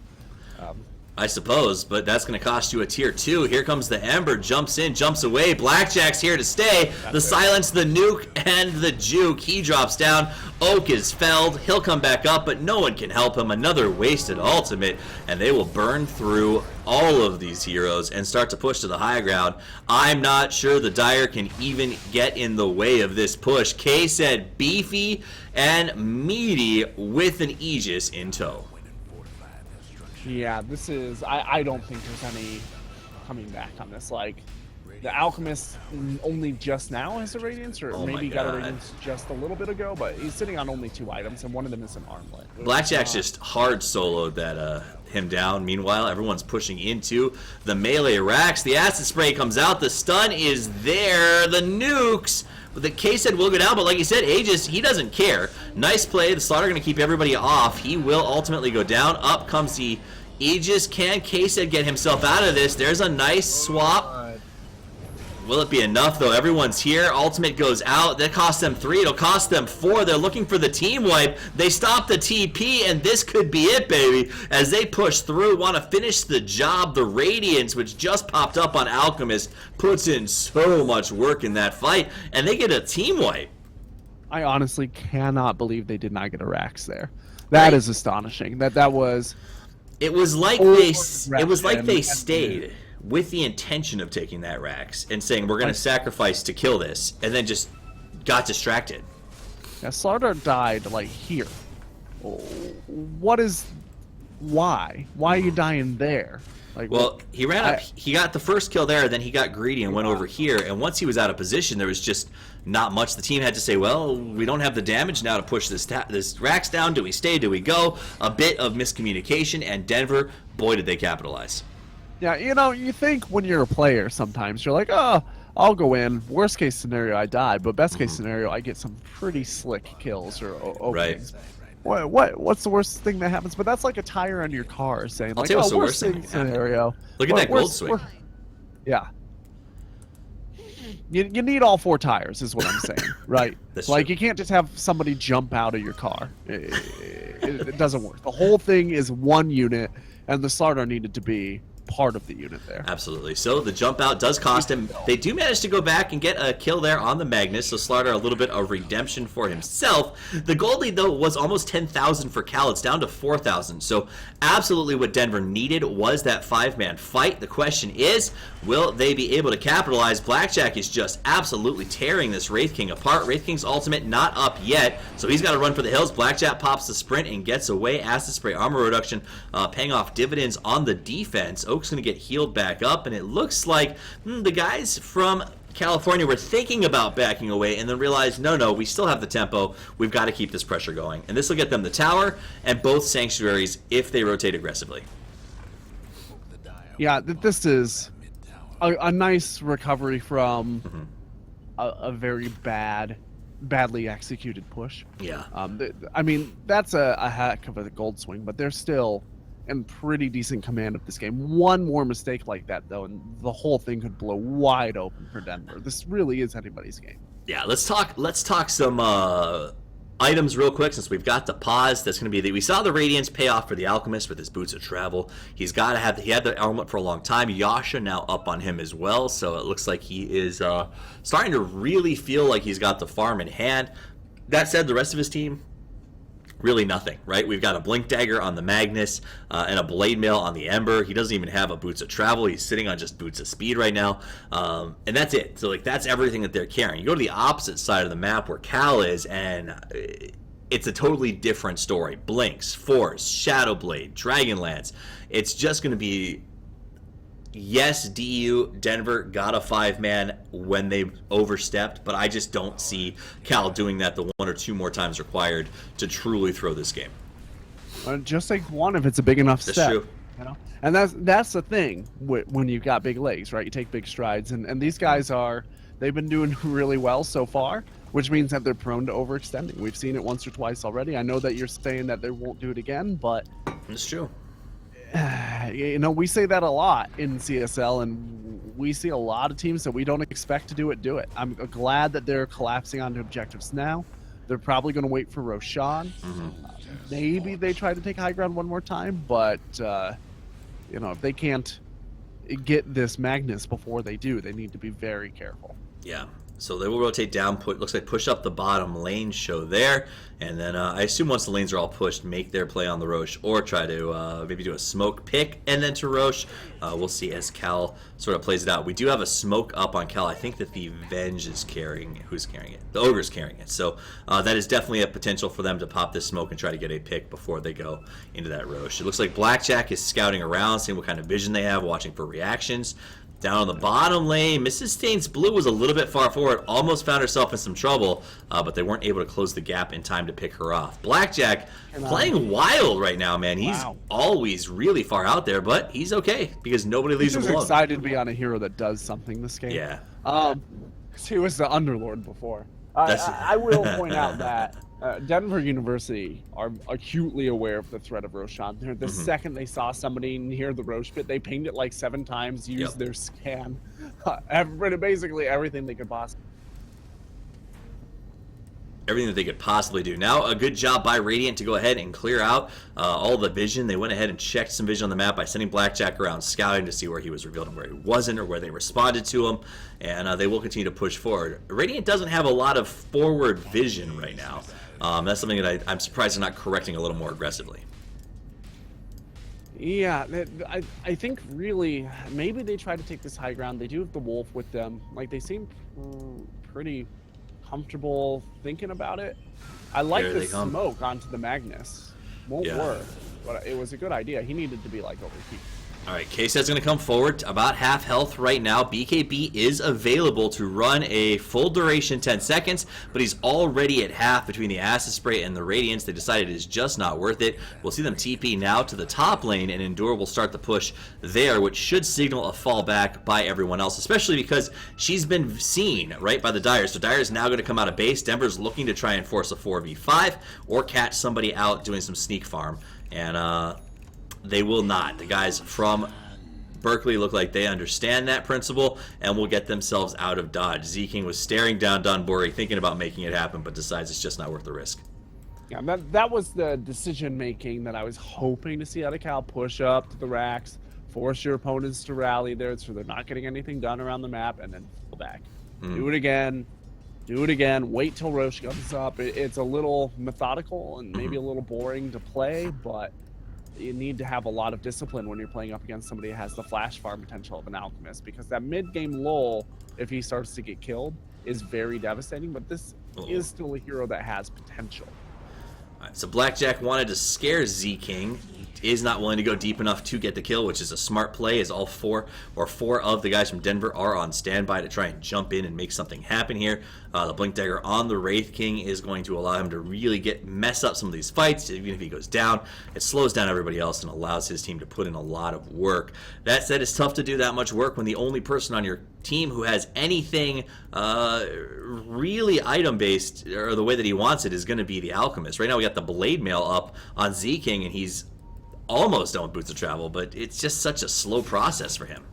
I suppose, but that's going to cost you a tier 2. Here comes the Ember, jumps in, jumps away. Blackjack's here to stay. The silence, the nuke, and the juke. He drops down. Oak is felled. He'll come back up, but no one can help him. Another wasted ultimate, and they will burn through all of these heroes and start to push to the high ground. I'm not sure the Dire can even get in the way of this push. K said beefy and meaty with an Aegis in tow. Yeah, this is... I don't think there's any coming back on this. Like, the Alchemist only just now has a Radiance, or maybe got a Radiance just a little bit ago, but he's sitting on only 2 items, and one of them is an armlet. Blackjack's just hard soloed that him down. Meanwhile, everyone's pushing into the melee racks. The acid spray comes out. The stun is there. The nukes. The K said will go down, but like you said, Aegis, he doesn't care. Nice play. The Slaughter going to keep everybody off. He will ultimately go down. Up comes the Aegis. Can K said get himself out of this? There's a nice swap. Will it be enough, though? Everyone's here. Ultimate goes out. That costs them 3. It'll cost them 4. They're looking for the team wipe. They stop the TP, and this could be it, baby. As they push through, want to finish the job. The Radiance, which just popped up on Alchemist, puts in so much work in that fight, and they get a team wipe. I honestly cannot believe they did not get a Rax there. That is astonishing. That was... It was like they stayed with the intention of taking that Rax and saying, we're going to sacrifice to kill this, and then just got distracted. Yeah, Slaughter died, like, here. What is... Why? Why are you dying there? Like, well, he ran up, he got the first kill there, then he got greedy and went over here, and once he was out of position, there was just not much. The team had to say, well, we don't have the damage now to push this Rax down. Do we stay? Do we go? A bit of miscommunication, and Denver, boy, did they capitalize. Yeah, you know, you think when you're a player sometimes, you're like, oh, I'll go in. Worst case scenario, I die. But best case scenario, I get some pretty slick kills or openings. Right. What's the worst thing that happens? But that's like a tire on your car saying, I'll like, tell you what's the worst worst thing thing scenario. Look at that gold swing. Yeah. You need all 4 tires, is what I'm saying, right? That's like, true. you can't just have somebody jump out of your car. It doesn't work. The whole thing is one unit, and the starter needed to be part of the unit there. Absolutely. So the jump out does cost him. They do manage to go back and get a kill there on the Magnus, so Slaughter a little bit of redemption for himself. The gold lead, though, was almost 10,000 for Cal. It's down to 4,000. So absolutely what Denver needed was that 5-man fight. The question is, will they be able to capitalize? Blackjack is just absolutely tearing this Wraith King apart. Wraith King's ultimate not up yet, so he's got to run for the hills. Blackjack pops the sprint and gets away. Acid spray armor reduction paying off dividends on the defense. Oak's going to get healed back up, and it looks like the guys from California were thinking about backing away and then realized, no, we still have the tempo. We've got to keep this pressure going. And this will get them the tower and both sanctuaries if they rotate aggressively. Yeah, this is a nice recovery from a very badly executed push. Yeah. I mean, that's a heck of a gold swing, but they're still in pretty decent command of this game. One more mistake like that, though, and the whole thing could blow wide open for Denver. This really is anybody's game. Yeah, let's talk some items real quick since we've got the pause. That's going to be we saw the Radiance pay off for the Alchemist with his Boots of Travel. He had the armlet for a long time. Yasha now up on him as well, so it looks like he is starting to really feel like he's got the farm in hand. That said, the rest of his team, really nothing, right? We've got a Blink Dagger on the Magnus and a Blade Mail on the Ember. He doesn't even have a Boots of Travel. He's sitting on just Boots of Speed right now. And that's it. So, like, that's everything that they're carrying. You go to the opposite side of the map where Cal is, and it's a totally different story. Blinks, Force, Shadow Blade, Dragonlance. It's just going to be... Yes, DU, Denver got a 5-man when they overstepped, but I just don't see Cal doing that the 1 or 2 more times required to truly throw this game. Just take one if it's a big enough step. That's true. You know? And that's the thing when you've got big legs, right? You take big strides, and these guys they've been doing really well so far, which means that they're prone to overextending. We've seen it once or twice already. I know that you're saying that they won't do it again, but... It's true. You know, we say that a lot in CSL, and we see a lot of teams that we don't expect to do it. I'm glad that they're collapsing onto objectives now. They're probably going to wait for Roshan. Maybe they try to take high ground one more time, but if they can't get this Magnus before they do, they need to be very careful. Yeah. So they will rotate down, looks like push up the bottom lane show there, and then I assume once the lanes are all pushed, make their play on the Roche, or try to maybe do a smoke pick and then to Roche. We'll see as Cal sort of plays it out. We do have a smoke up on Cal. I think that the Venge is carrying it. Who's carrying it? The Ogre's carrying it. So that is definitely a potential for them to pop this smoke and try to get a pick before they go into that Roche. It looks like Blackjack is scouting around, seeing what kind of vision they have, watching for reactions. Down on the bottom lane, Mrs. Stain's Blue was a little bit far forward, almost found herself in some trouble, but they weren't able to close the gap in time to pick her off. Blackjack playing wild right now, man. He's always really far out there, but he's okay because nobody leaves him alone. He's excited to be on a hero that does something this game. Yeah. He was the Underlord before. I will point out that Denver University are acutely aware of the threat of Roshan. The second they saw somebody near the Roche pit, they pinged it like 7 times, used their scan, basically everything they could possibly. Everything that they could possibly do. Now, a good job by Radiant to go ahead and clear out all the vision. They went ahead and checked some vision on the map by sending Blackjack around scouting to see where he was revealed and where he wasn't, or where they responded to him, and they will continue to push forward. Radiant doesn't have a lot of forward vision right now. That's something that I'm surprised they're not correcting a little more aggressively. Yeah, I think really maybe they try to take this high ground. They do have the Wolf with them. Like, they seem pretty comfortable thinking about it. I like the smoke onto the Magnus. Won't work, but it was a good idea. He needed to be like over here. All right, K-Set's going to come forward, about half health right now. BKB is available to run a full duration 10 seconds, but he's already at half between the Acid Spray and the Radiance. They decided it's just not worth it. We'll see them TP now to the top lane, and Endure will start the push there, which should signal a fallback by everyone else, especially because she's been seen, right, by the Dire. So Dire is now going to come out of base. Denver's looking to try and force a 4v5 or catch somebody out doing some sneak farm, and they will not. The guys from Berkeley look like they understand that principle and will get themselves out of dodge. Z-King was staring down Dunbury, thinking about making it happen, but decides it's just not worth the risk. Yeah, that was the decision-making that I was hoping to see out of Cal. Push up to the racks, force your opponents to rally there so they're not getting anything done around the map, and then pull back. Do it again, wait till Roche comes up. It's a little methodical and maybe a little boring to play, but you need to have a lot of discipline when you're playing up against somebody that has the flash farm potential of an Alchemist, because that mid-game lull, if he starts to get killed, is very devastating, but this is still a hero that has potential. All right, so Blackjack wanted to scare Z-King. Is not willing to go deep enough to get the kill, which is a smart play, as all four of the guys from Denver are on standby to try and jump in and make something happen here. The Blink Dagger on the Wraith King is going to allow him to really mess up some of these fights. Even if he goes down, it slows down everybody else and allows his team to put in a lot of work. That said, it's tough to do that much work when the only person on your team who has anything really item-based, or the way that he wants it, is going to be the Alchemist. Right now we got the Blade Mail up on Z-King, and he's almost done with Boots of Travel, but it's just such a slow process for him.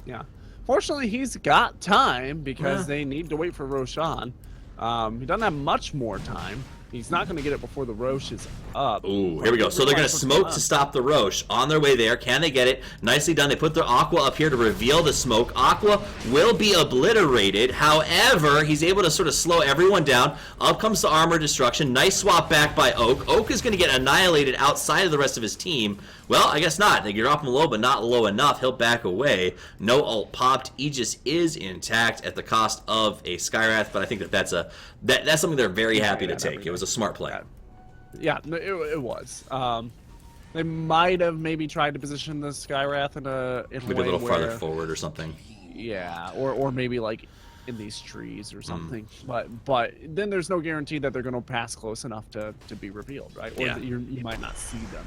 Yeah. Fortunately, he's got time because they need to wait for Roshan. He doesn't have much more time. He's not going to get it before the Roche is up. Ooh, here we go. So they're going to smoke to stop the Roche. On their way there. Can they get it? Nicely done. They put their Aqua up here to reveal the smoke. Aqua will be obliterated. However, he's able to sort of slow everyone down. Up comes the Armor Destruction. Nice swap back by Oak. Oak is going to get annihilated outside of the rest of his team. Well, I guess not. They drop him low, but not low enough. He'll back away. No ult popped. Aegis is intact at the cost of a Skywrath, but I think that's something they're very happy to take. It was a smart play. Yeah, it was. They might have maybe tried to position the Skywrath in a little farther forward or something. Yeah, or maybe like in these trees or something. But then there's no guarantee that they're going to pass close enough to be revealed, right? Or that you might not see them.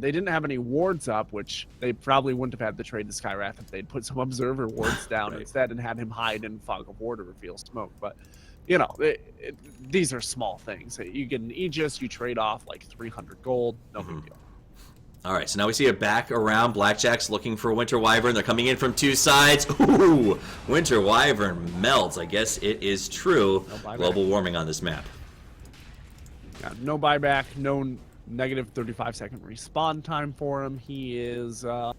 They didn't have any wards up, which they probably wouldn't have had to trade the Skywrath if they'd put some observer wards down instead and had him hide in Fog of War to reveal smoke. But, you know, these are small things. You get an Aegis, you trade off like 300 gold, no big deal. All right, so now we see it back around. Blackjack's looking for Winter Wyvern. They're coming in from two sides. Ooh, Winter Wyvern melts. I guess it is true. No Global warming on this map. Yeah, no buyback, no negative 35-second respawn time for him. He is going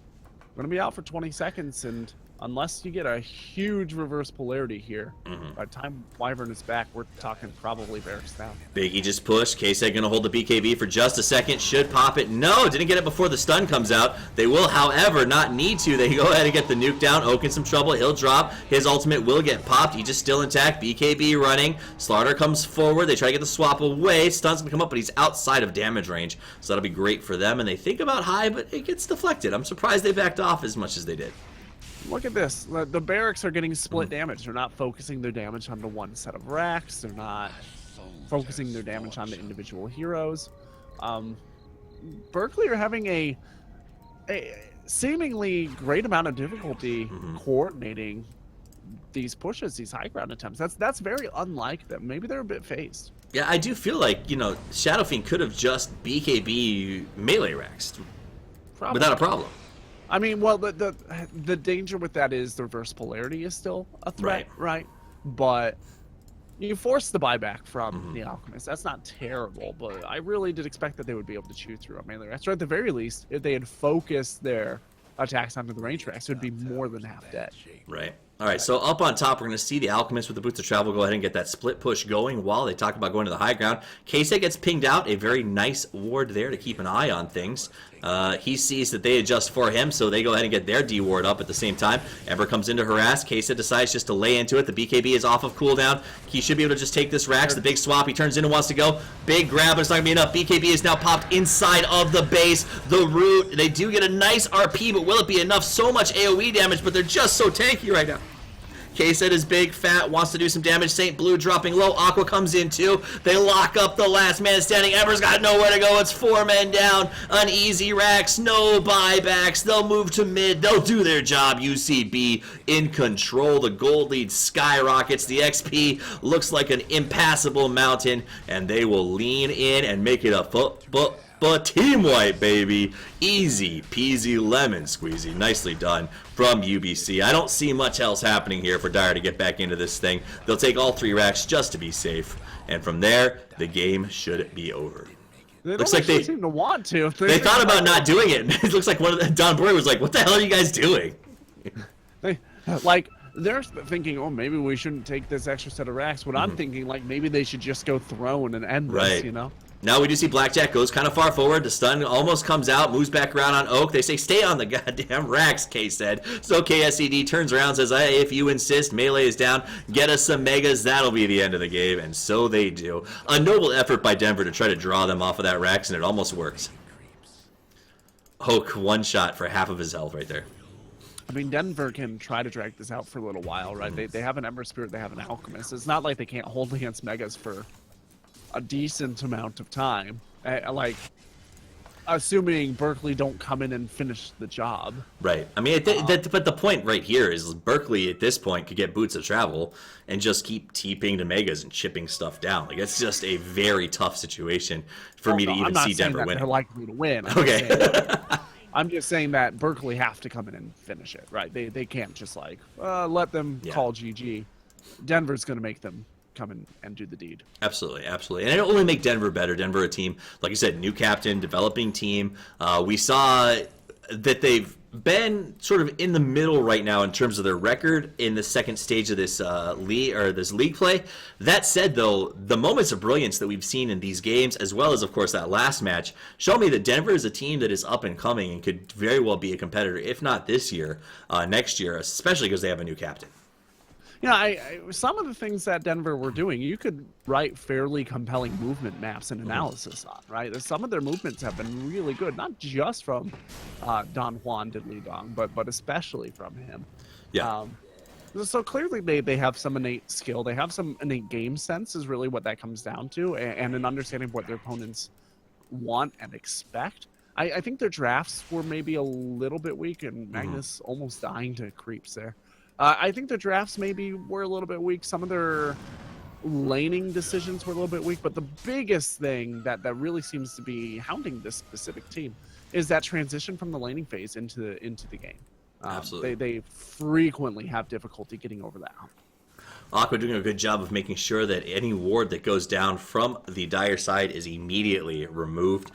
to be out for 20 seconds, and unless you get a huge reverse polarity here, by the time Wyvern is back, we're talking probably Barracks down. Biggie just pushed. K-Seg going to hold the BKB for just a second. Should pop it. No, didn't get it before the stun comes out. They will, however, not need to. They go ahead and get the nuke down. Oak in some trouble. He'll drop. His ultimate will get popped. He's just still intact. BKB running. Slaughter comes forward. They try to get the swap away. Stun's going to come up, but he's outside of damage range. So that'll be great for them. And they think about high, but it gets deflected. I'm surprised they backed off as much as they did. Look at this. The barracks are getting split damage. They're not focusing their damage onto one set of racks. They're not focusing their damage on the individual heroes. Berkeley are having a seemingly great amount of difficulty coordinating these pushes, these high ground attempts. That's very unlike them. Maybe they're a bit phased. Yeah, I do feel like, Shadow Fiend could have just BKB melee racks without a problem. I mean, well, the danger with that is the reverse polarity is still a threat, right? But you force the buyback from the Alchemist. That's not terrible, but I really did expect that they would be able to chew through a melee racks. Or at the very least, if they had focused their attacks onto the range racks, it would be more than half dead. Right. All right, so up on top, we're going to see the Alchemist with the Boots of Travel go ahead and get that split push going while they talk about going to the high ground. K-Seg gets pinged out, a very nice ward there to keep an eye on things. He sees that they adjust for him, so they go ahead and get their D ward up at the same time. Ember comes in to harass. K-Seg decides just to lay into it. The BKB is off of cooldown. He should be able to just take this Rax. The big swap, he turns in and wants to go. Big grab, but it's not going to be enough. BKB is now popped inside of the base. The root, they do get a nice RP, but will it be enough? So much AoE damage, but they're just so tanky right now. K-Seg is big, fat, wants to do some damage. St. Blue dropping low. Aqua comes in too. They lock up the last man standing. Ember's got nowhere to go. It's 4 men down. Uneasy racks. No buybacks. They'll move to mid. They'll do their job. UCB in control. The gold lead skyrockets. The XP looks like an impassable mountain. And they will lean in and make it a team wipe, baby. Easy peasy lemon squeezy. Nicely done from UBC. I don't see much else happening here for Dire to get back into this thing. They'll take all 3 racks just to be safe. And from there, the game should be over. Looks like they seem to want to. They thought about not doing it. It looks like Don Boy was like, what the hell are you guys doing? They're thinking, oh, maybe we shouldn't take this extra set of racks. What I'm thinking, maybe they should just go throne and end this, Now we do see Blackjack goes kind of far forward. The stun almost comes out, moves back around on Oak. They say, stay on the goddamn racks, K said. So KSED turns around and says, hey, if you insist, melee is down. Get us some megas. That'll be the end of the game. And so they do. A noble effort by Denver to try to draw them off of that racks, and it almost works. Oak one shot for half of his health right there. I mean, Denver can try to drag this out for a little while, right? They have an Ember Spirit, they have an Alchemist. It's not like they can't hold against Megas for a decent amount of time. Assuming Berkeley don't come in and finish the job. Right. I mean, but the point right here is Berkeley at this point could get Boots of Travel and just keep TPing to Megas and chipping stuff down. It's just a very tough situation for me to even see Denver winning. They're likely to win. I'm just saying that Berkeley have to come in and finish it, right? They can't just let them call GG. Denver's going to make them come in and do the deed. Absolutely. And it'll only make Denver better. Denver, a team, like you said, new captain, developing team. We saw that they've been sort of in the middle right now in terms of their record in the second stage of this league play. That said, though, the moments of brilliance that we've seen in these games, as well as, of course, that last match, show me that Denver is a team that is up and coming and could very well be a competitor, if not this year, next year, especially because they have a new captain. Some of the things that Denver were doing, you could write fairly compelling movement maps and analysis on, right? Some of their movements have been really good, not just from Don Juan Diddley Dong, but especially from him. Yeah. So clearly they have some innate skill. They have some innate game sense is really what that comes down to, and an understanding of what their opponents want and expect. I think their drafts were maybe a little bit weak, and Magnus almost dying to creeps there. I think the drafts maybe were a little bit weak. Some of their laning decisions were a little bit weak, but the biggest thing that really seems to be hounding this specific team is that transition from the laning phase into the game. Absolutely. They frequently have difficulty getting over that hump. Aqua doing a good job of making sure that any ward that goes down from the Dire side is immediately removed.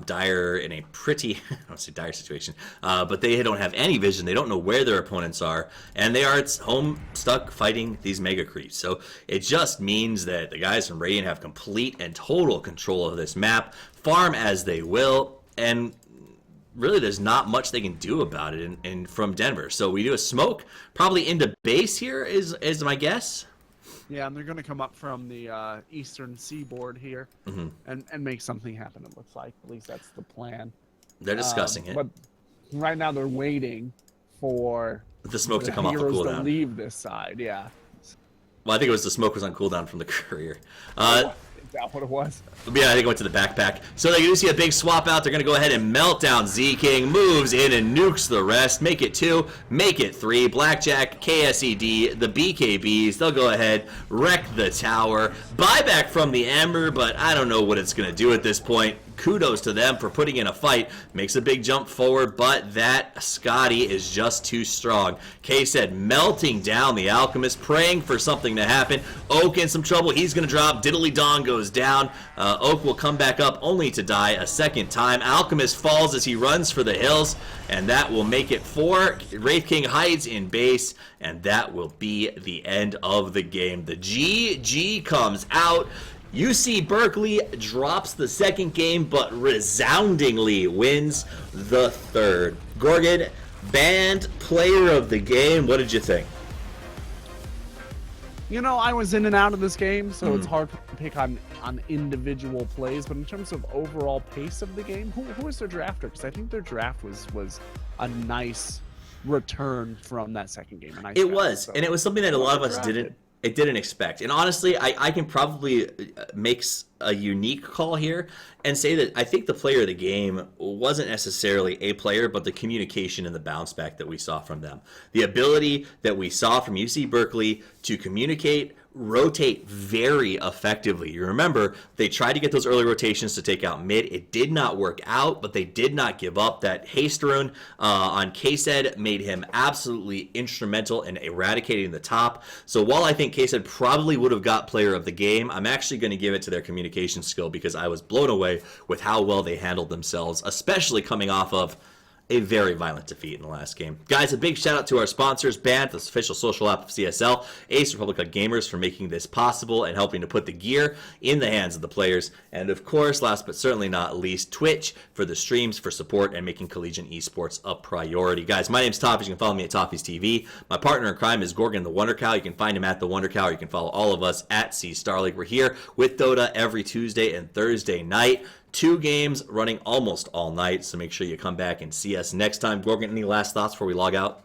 Dire in a pretty, I don't say dire situation, but they don't have any vision. They don't know where their opponents are, and they are at home stuck fighting these mega creeps. So it just means that the guys from Radiant have complete and total control of this map, farm as they will, and really there's not much they can do about it in from Denver. So we do a smoke probably into base here is my guess. Yeah, and they're going to come up from the eastern seaboard here and make something happen, it looks like. At least that's the plan. They're discussing it. But right now they're waiting for The smoke to the come off a heroes to cooldown. leave this side, yeah. Well, I think it was the smoke was on cooldown from the courier. Is that what it was? Yeah, I think it went to the backpack. So they do see a big swap out. They're going to go ahead and melt down Z-King. Moves in and nukes the rest. Make it 2. Make it 3. Blackjack, KSED, the BKBs. They'll go ahead, wreck the tower. Buyback from the Ember, but I don't know what it's going to do at this point. Kudos to them for putting in a fight. Makes a big jump forward, but that Scotty is just too strong. K said melting down the Alchemist, praying for something to happen. Oak in some trouble. He's going to drop. Diddly Dong goes down. Oak will come back up only to die a second time. Alchemist falls as he runs for the hills, and that will make it 4. Wraith King hides in base, and that will be the end of the game. The GG comes out. UC Berkeley drops the second game, but resoundingly wins the third. Gorgon, banned player of the game. What did you think? You know, I was in and out of this game, so it's hard to pick on individual plays. But in terms of overall pace of the game, who is their drafter? Because I think their draft was a nice return from that second game. It was, and it was something that a lot of us didn't expect. And honestly, I can probably make a unique call here and say that I think the player of the game wasn't necessarily a player, but the communication and the bounce back that we saw from them. The ability that we saw from UC Berkeley to communicate, rotate very effectively. You remember, they tried to get those early rotations to take out mid. It did not work out, but they did not give up. That haste rune on K-Sed made him absolutely instrumental in eradicating the top. So while I think K-Sed probably would have got player of the game, I'm actually going to give it to their communication skill because I was blown away with how well they handled themselves, especially coming off of a very violent defeat in the last game. Guys, a big shout out to our sponsors, Band, the official social app of CSL, Ace Republica Gamers for making this possible and helping to put the gear in the hands of the players, and of course, last but certainly not least, Twitch for the streams, for support, and making collegiate esports a priority. Guys, my name's Toffees. You can follow me at Toffees TV. My partner in crime is Gorgon the Wonder Cow. You can find him at the Wonder Cow. You can follow all of us at C Star League. We're here with Dota every Tuesday and Thursday night. 2 games running almost all night, so make sure you come back and see us next time. Gorgon, any last thoughts before we log out?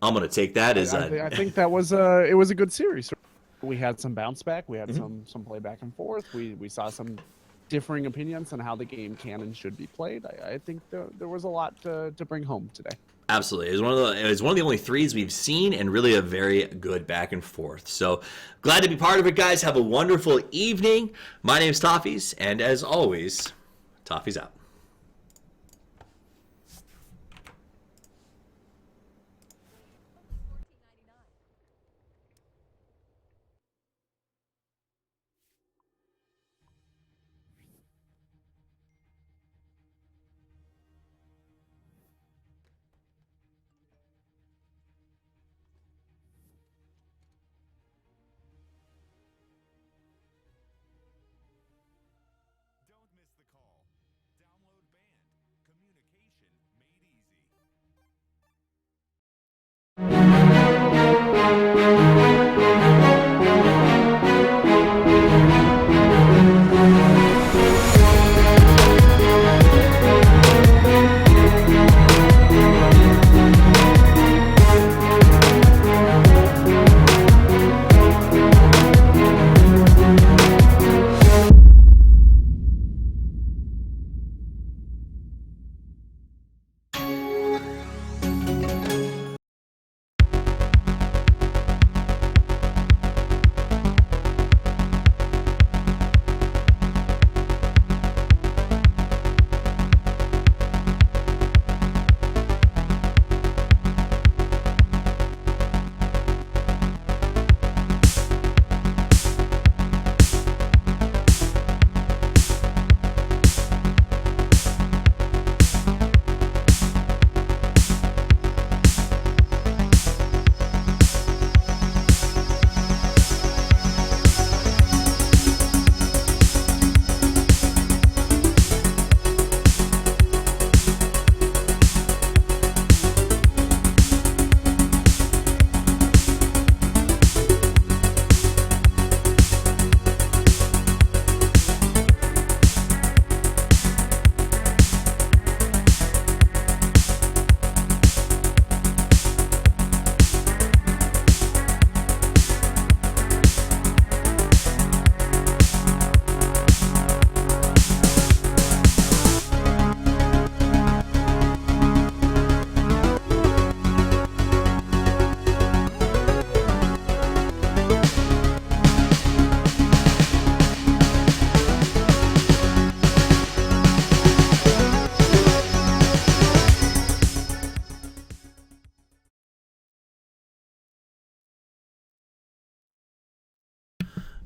I'm going to take that as I think that was it was a good series. We had some bounce back. We had some play back and forth. We saw some differing opinions on how the game can and should be played. I think there was a lot to bring home today. Absolutely. It was one of the only 3s we've seen, and really a very good back and forth. So glad to be part of it, guys. Have a wonderful evening. My name's Toffees, and as always, Toffees out. Don't miss the call. Download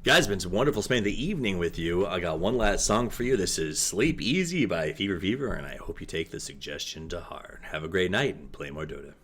Guys, it's been wonderful spending the evening with you. I got one last song for you. This is Sleep Easy by Fever Fever, and I hope you take the suggestion to heart. Have a great night and play more Dota.